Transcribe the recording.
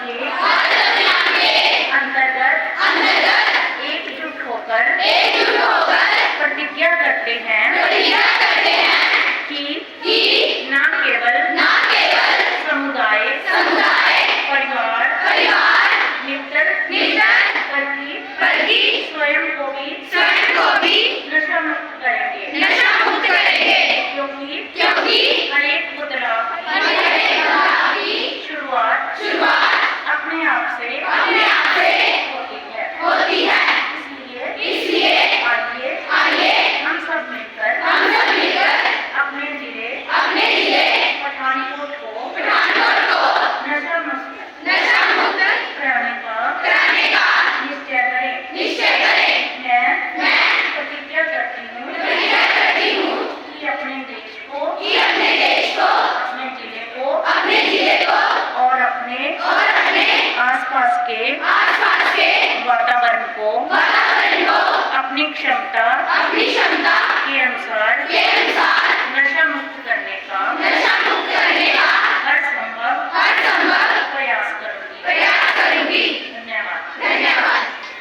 के अंतर्गत एकजुट होकर प्रतिज्ञा करते हैं कि न केवल समुदाय परिवार मित्र बल्कि स्वयं को भी नशा मुक्त करेंगे क्योंकि हर एक बदलाव की शुरुआत अपने आप से होती है। इसलिए आइए हम सब मिलकर अपने जिले पठानकोट को नशा मुक्त कराने का निश्चय करें। मैं प्रतिज्ञा करती हूँ कि अपने देश को अपने जिले को और अपने आसपास के वातावरण को अपनी क्षमता के अनुसार